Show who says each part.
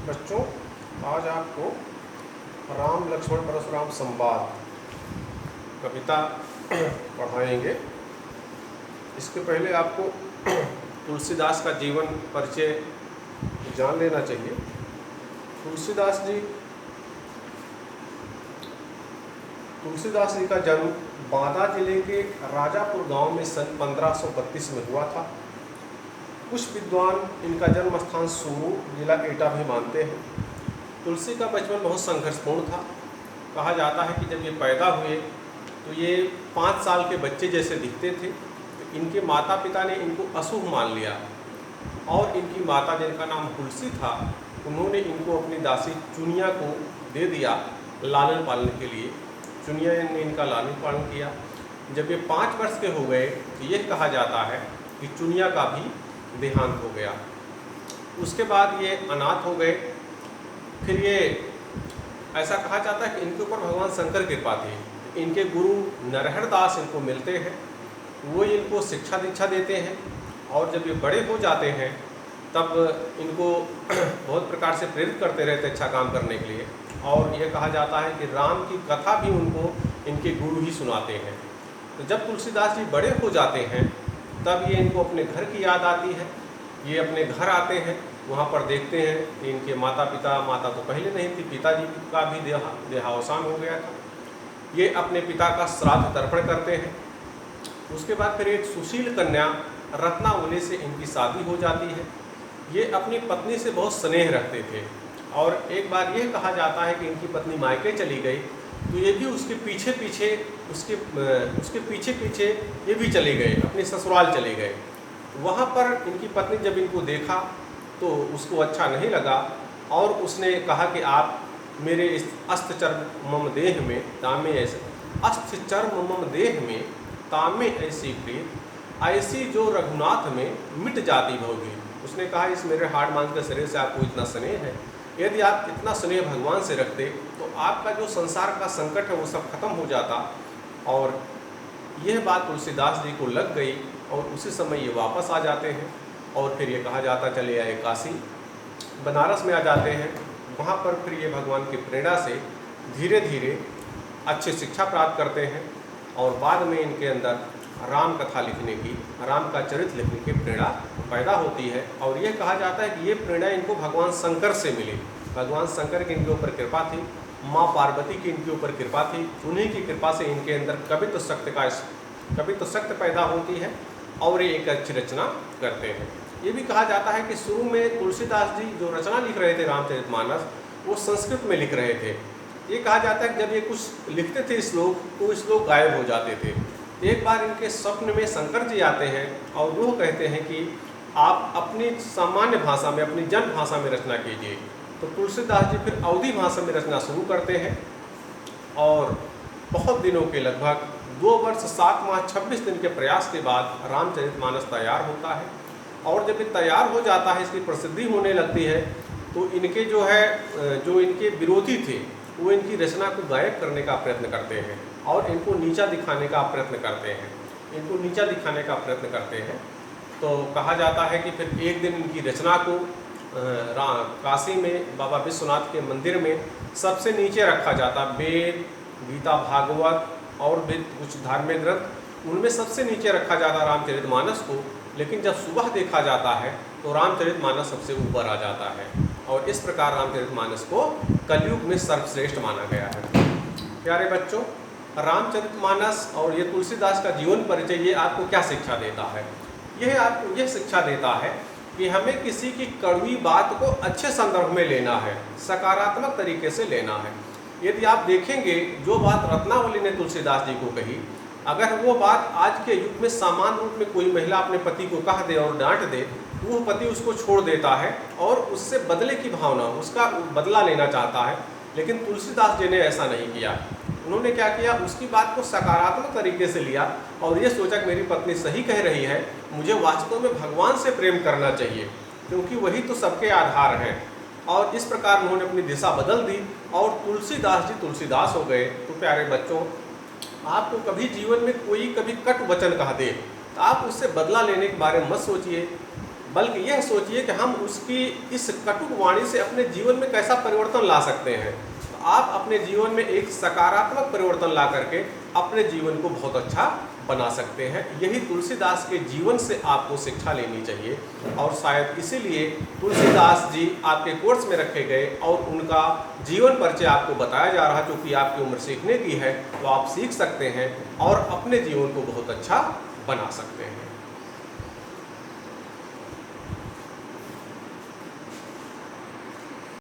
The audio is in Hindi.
Speaker 1: बच्चों, आज आपको राम लक्ष्मण परशुराम संवाद कविता पढ़ाएंगे। इसके पहले आपको तुलसीदास का जीवन परिचय जान लेना चाहिए। तुलसीदास जी का जन्म बांदा जिले के राजापुर गांव में सन 1532 में हुआ था। कुछ विद्वान इनका जन्म स्थान सूरू जिला एटा भी मानते हैं। तुलसी का बचपन बहुत संघर्षपूर्ण था। कहा जाता है कि जब ये पैदा हुए तो ये 5 साल के बच्चे जैसे दिखते थे। तो इनके माता पिता ने इनको अशुभ मान लिया और इनकी माता, जिनका नाम तुलसी था, उन्होंने इनको अपनी दासी चुनिया को दे दिया लालन पालन के लिए। चुनिया ने इनका लालन पालन किया। जब ये 5 वर्ष के हो गए तो ये कहा जाता है कि चुनिया का भी देहांत हो गया। उसके बाद ये अनाथ हो गए। फिर ये ऐसा कहा जाता है कि इनके ऊपर भगवान शंकर की कृपा थी। इनके गुरु नरहर दास इनको मिलते हैं, वो इनको शिक्षा दीक्षा देते हैं और जब ये बड़े हो जाते हैं तब इनको बहुत प्रकार से प्रेरित करते रहते अच्छा काम करने के लिए। और ये कहा जाता है कि राम की कथा भी उनको इनके गुरु ही सुनाते हैं। तो जब तुलसीदास जी बड़े हो जाते हैं तब ये इनको अपने घर की याद आती है। ये अपने घर आते हैं, वहाँ पर देखते हैं कि इनके माता तो पहले नहीं थी, पिताजी का भी देहावसान हो गया था। ये अपने पिता का श्राद्ध तर्पण करते हैं। उसके बाद फिर एक सुशील कन्या रत्नावली से इनकी शादी हो जाती है। ये अपनी पत्नी से बहुत स्नेह रखते थे और एक बार यह कहा जाता है कि इनकी पत्नी मायके चली गई तो ये भी उसके पीछे पीछे ये भी चले गए, अपने ससुराल चले गए। वहाँ पर इनकी पत्नी जब इनको देखा तो उसको अच्छा नहीं लगा और उसने कहा कि आप मेरे इस अस्थ मम देह में तामे ऐसी प्रीत, ऐसी जो रघुनाथ में मिट जाती भोगी। उसने कहा इस मेरे हाड़ मांस के शरीर से आपको इतना स्नेह है, यदि आप इतना स्नेह भगवान से रखते तो आपका जो संसार का संकट है वो सब खत्म हो जाता। और यह बात तुलसीदास जी को लग गई और उसी समय ये वापस आ जाते हैं। और फिर ये कहा जाता चले आए काशी, बनारस में आ जाते हैं। वहाँ पर फिर ये भगवान की प्रेरणा से धीरे धीरे अच्छी शिक्षा प्राप्त करते हैं और बाद में इनके अंदर राम कथा लिखने की, राम का चरित्र लिखने की प्रेरणा पैदा होती है। और यह कहा जाता है कि ये प्रेरणा इनको भगवान शंकर से मिली। भगवान शंकर की इनके ऊपर कृपा थी, माँ पार्वती की इनके ऊपर कृपा थी। उन्हीं की कृपा से इनके अंदर कवित्व शक्ति पैदा होती है और ये एक अच्छी रचना करते हैं। ये भी कहा जाता है कि शुरू में तुलसीदास जी जो रचना लिख रहे थे रामचरितमानस, वो संस्कृत में लिख रहे थे। ये कहा जाता है कि जब ये कुछ लिखते थे श्लोक तो श्लोक गायब हो जाते थे। एक बार इनके स्वप्न में शंकर जी आते हैं और वो कहते हैं कि आप अपनी सामान्य भाषा में, अपनी जन भाषा में रचना कीजिए। तो तुलसीदास जी फिर अवधी भाषा में रचना शुरू करते हैं और बहुत दिनों के लगभग 2 वर्ष 7 माह 26 दिन के प्रयास के बाद रामचरितमानस तैयार होता है। और जब ये तैयार हो जाता है, इसकी प्रसिद्धि होने लगती है, तो इनके जो इनके विरोधी थे वो इनकी रचना को गायब करने का प्रयत्न करते हैं और इनको नीचा दिखाने का प्रयत्न करते हैं। तो कहा जाता है कि फिर एक दिन इनकी रचना को काशी में बाबा विश्वनाथ के मंदिर में सबसे नीचे रखा जाता। वेद, गीता, भागवत और भी कुछ धार्मिक ग्रंथ, उनमें सबसे नीचे रखा जाता रामचरितमानस को। लेकिन जब सुबह देखा जाता है तो रामचरितमानस सबसे ऊपर आ जाता है और इस प्रकार रामचरितमानस को कलयुग में सर्वश्रेष्ठ माना गया है। प्यारे बच्चों, रामचरितमानस और ये तुलसीदास का जीवन परिचय ये आपको क्या शिक्षा देता है? यह आपको यह शिक्षा देता है कि हमें किसी की कड़वी बात को अच्छे संदर्भ में लेना है, सकारात्मक तरीके से लेना है। यदि आप देखेंगे जो बात रत्नावली ने तुलसीदास जी को कही, अगर वो बात आज के युग में सामान्य रूप में कोई महिला अपने पति को कह दे और डांट दे, वो पति उसको छोड़ देता है और उससे बदले की भावना, उसका बदला लेना चाहता है। लेकिन तुलसीदास जी ने ऐसा नहीं किया। उन्होंने क्या किया, उसकी बात को सकारात्मक तरीके से लिया और ये सोचा कि मेरी पत्नी सही कह रही है, मुझे वास्तव में भगवान से प्रेम करना चाहिए क्योंकि वही तो सबके आधार हैं। और इस प्रकार उन्होंने अपनी दिशा बदल दी और तुलसीदास जी तुलसीदास हो गए। तो प्यारे बच्चों, आपको कभी जीवन में कोई कभी कट वचन कह दे तो आप उससे बदला लेने के बारे में मत सोचिए। बल्कि यह सोचिए कि हम उसकी इस कटु वाणी से अपने जीवन में कैसा परिवर्तन ला सकते हैं। तो आप अपने जीवन में एक सकारात्मक परिवर्तन ला करके अपने जीवन को बहुत अच्छा बना सकते हैं। यही तुलसीदास के जीवन से आपको शिक्षा लेनी चाहिए और शायद इसीलिए तुलसीदास जी आपके कोर्स में रखे गए और उनका जीवन परिचय आपको बताया जा रहा, क्योंकि आपकी उम्र सीखने की है, तो आप सीख सकते हैं और अपने जीवन को बहुत अच्छा बना सकते हैं।